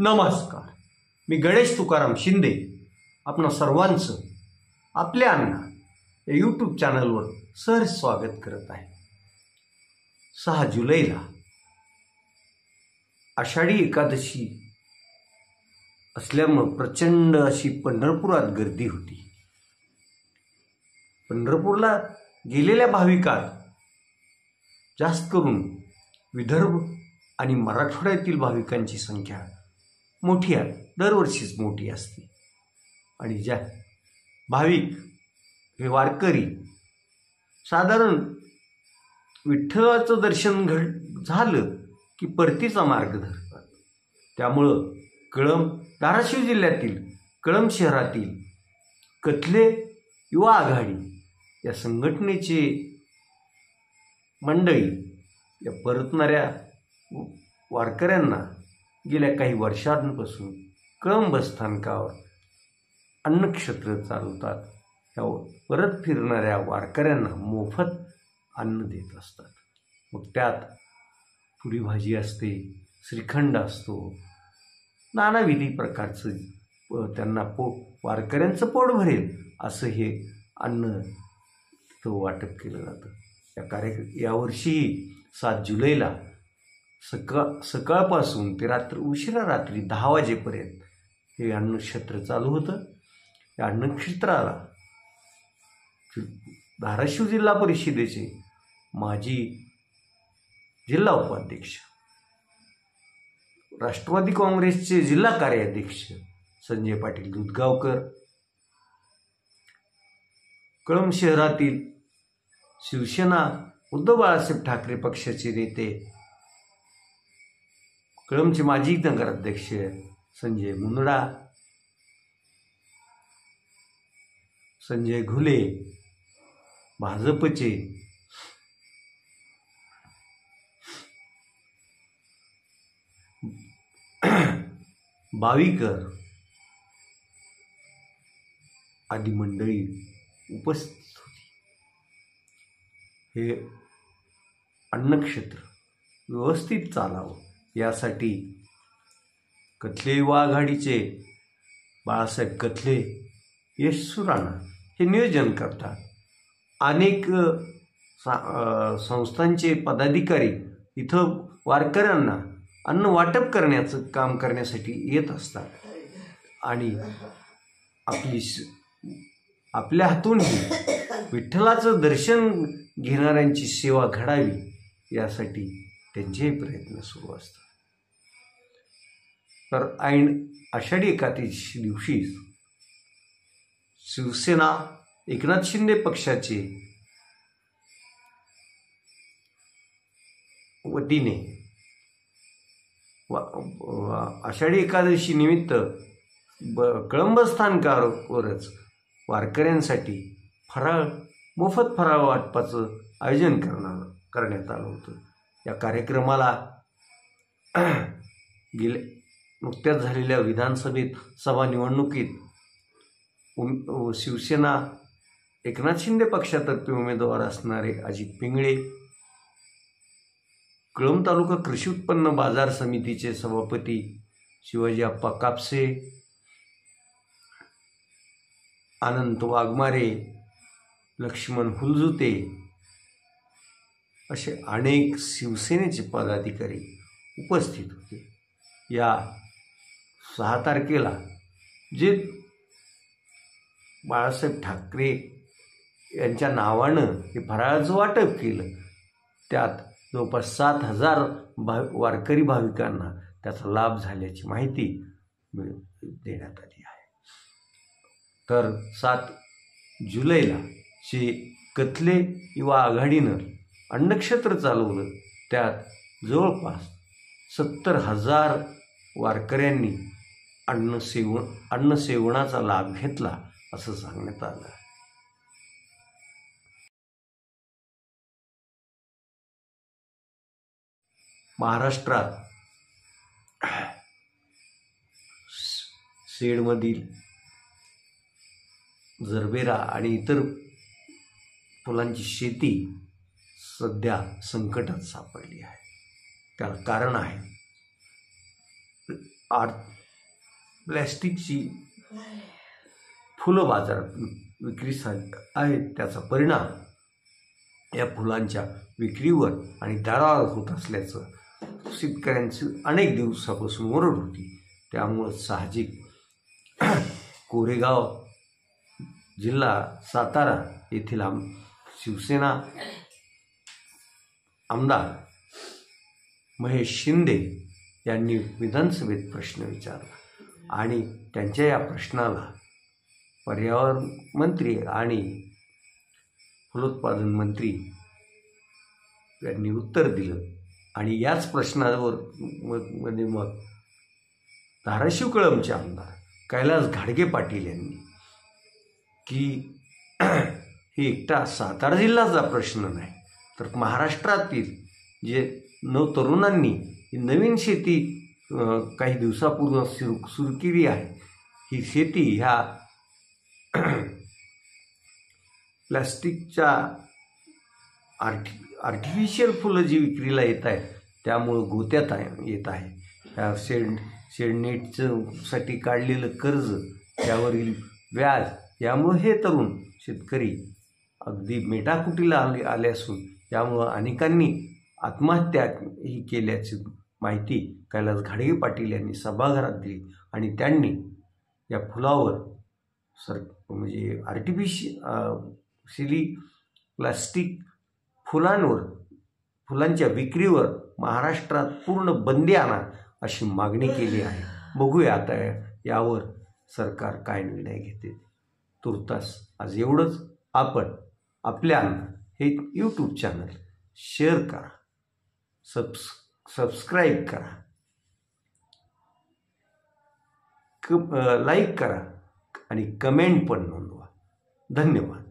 नमस्कार. मी गणेश तुकाराम शिंदे आपणा सर्वांचं आपल्या अण्णा या यूट्यूब चॅनलवर सहर्ष स्वागत करत आहे. 6 जुलैला आषाढी एकादशी असल्यामुळे प्रचंड अशी पंढरपुरात गर्दी होती. पंढरपूरला गेलेल्या भाविकात जास्त करून विदर्भ आणि मराठवाड्यातील भाविकांची संख्या मोठी आहे, दरवर्षीच मोठी असते. आणि ज्या भाविक हे वारकरी साधारण विठ्ठलाचं दर्शन झालं की परतीचा मार्ग धरतात. त्यामुळं धाराशिव जिल्ह्यातील कळंब शहरातील कथले युवा आघाडी या संघटनेचे मंडळी या परतणाऱ्या वारकऱ्यांना गेल्या काही वर्षांपासून कळंब स्थानकावर अन्नक्षेत्र चालवतात. त्या परत फिरणाऱ्या वारकऱ्यांना मोफत अन्न देत असतात. मग त्यात पुरी भाजी असते, श्रीखंड असतो, नानाविधी प्रकारचं त्यांना वारकऱ्यांचं पोट भरेल असं हे अन्न तो वाटप केलं जातं. यावर्षी 7 जुलैला सकाळपासून ते उशिरा रात्री 10 वाजेपर्यंत हे अन्नक्षेत्र चालू होतं. या अन्नक्षेत्राला धाराशिव जिल्हा परिषदेचे माजी जिल्हा उपाध्यक्ष, राष्ट्रवादी काँग्रेसचे जिल्हा कार्याध्यक्ष संजय पाटील दुधगावकर, कळंब शहरातील शिवसेना उद्धव बाळासाहेब ठाकरे पक्षाचे नेते, कळंबचे माजी नगराध्यक्ष संजय मुंदडा, संजय घुले, भाजपचे बावीकर आदी मंडळी उपस्थित होती. हे अन्नक्षेत्र व्यवस्थित चालावं यासाठी कथले युवा आघाडीचे बाळासाहेब कथले, यशू राणा हे नियोजन करतात. अनेक संस्थांचे पदाधिकारी इथं वारकऱ्यांना अन्न वाटप करण्याचं काम करण्यासाठी येत असतात आणि आपल्या हातूनही विठ्ठलाचं दर्शन घेणाऱ्यांची सेवा घडावी यासाठी त्यांचेही प्रयत्न सुरू असतात. तर ऐन आषाढी एकादशी दिवशी शिवसेना एकनाथ शिंदे पक्षाचे वतीने आषाढी एकादशी निमित्त कळंब स्थानकावरच वारकऱ्यांसाठी मोफत फराळ वाटपाचं आयोजन करण्यात आलं होतं. या कार्यक्रमाला नुकत्याच झालेल्या विधानसभेत सभा निवडणुकीत शिवसेना एकनाथ शिंदे पक्षातर्फे उमेदवार असणारे अजित पिंगळे, कळंब तालुका कृषी उत्पन्न बाजार समितीचे सभापती शिवाजी आप्पा कापसे, अनंत वाघमारे, लक्ष्मण फुलजुते असे अनेक शिवसेनेचे पदाधिकारी उपस्थित होते. या 6 तारखेला जे बाळासाहेब ठाकरे यांच्या नावानं हे फराळाचं वाटप केलं त्यात जवळपास 7,000 वारकरी भाविकांना त्याचा लाभ झाल्याची माहिती देण्यात आली आहे. तर 7 जुलैला जे कथले युवा आघाडीनं अन्नक्षेत्र चालवलं त्यात जवळपास 70,000 वारकऱ्यांनी अन्नसेवनाचा लाभ घेतला असं सांगण्यात आलं. महाराष्ट्रात सेडमधील जरबेरा आणि इतर फुलांची शेती सध्या संकटात सापडली आहे. त्याला कारण आहे प्लॅस्टिकची फुलं बाजारात विक्रीसाठी आहेत, त्याचा परिणाम या फुलांच्या विक्रीवर आणि दरावर होत असल्याचं शेतकऱ्यांची अनेक दिवसापासून ओरड होती. त्यामुळं साहजिक कोरेगाव जिल्हा सातारा येथील शिवसेना आमदार महेश शिंदे यांनी विधानसभेत प्रश्न विचारला आणि त्यांच्या या प्रश्नाला पर्यावरण मंत्री आणि फलोत्पादन मंत्री यांनी उत्तर दिलं. आणि याच प्रश्नावर मध्ये मग धाराशिव कळमचे आमदार कैलास घाडगे पाटील यांनी की हे एकटा सातारा जिल्ह्याचा प्रश्न नाही, तर महाराष्ट्रातील जे तरुणांनी ही नवीन शेती काही दिवसापूर्वी सुरू केली आहे, ही शेती ह्या प्लॅस्टिकच्या आर्टिफिशियल फुलं जी विक्रीला येत आहेत त्यामुळं गोत्यात येत आहे. ह्या शेडनेटसाठी काढलेलं कर्ज, त्यावरील व्याज, यामुळं हे तरुण शेतकरी अगदी मेटाकुटीला आले असून यामुळं अनेकांनी आत्महत्या ही केल्याची माहिती कैलास घाडगे पाटील यांनी सभागृहात दिली. आणि त्यांनी या फुलावर म्हणजे आर्टिफिशियली प्लास्टिक फुलांच्या विक्रीवर महाराष्ट्रात पूर्ण बंदी आणा अशी मागणी केली आहे. बघूया आता यावर सरकार काय निर्णय घेते. तुर्तास आज एवढंच. आपण आपल्या हे यूट्यूब चॅनल शेअर करा, सबस्क्राईब करा, लाईक करा आणि कमेंट पण नोंदवा. धन्यवाद.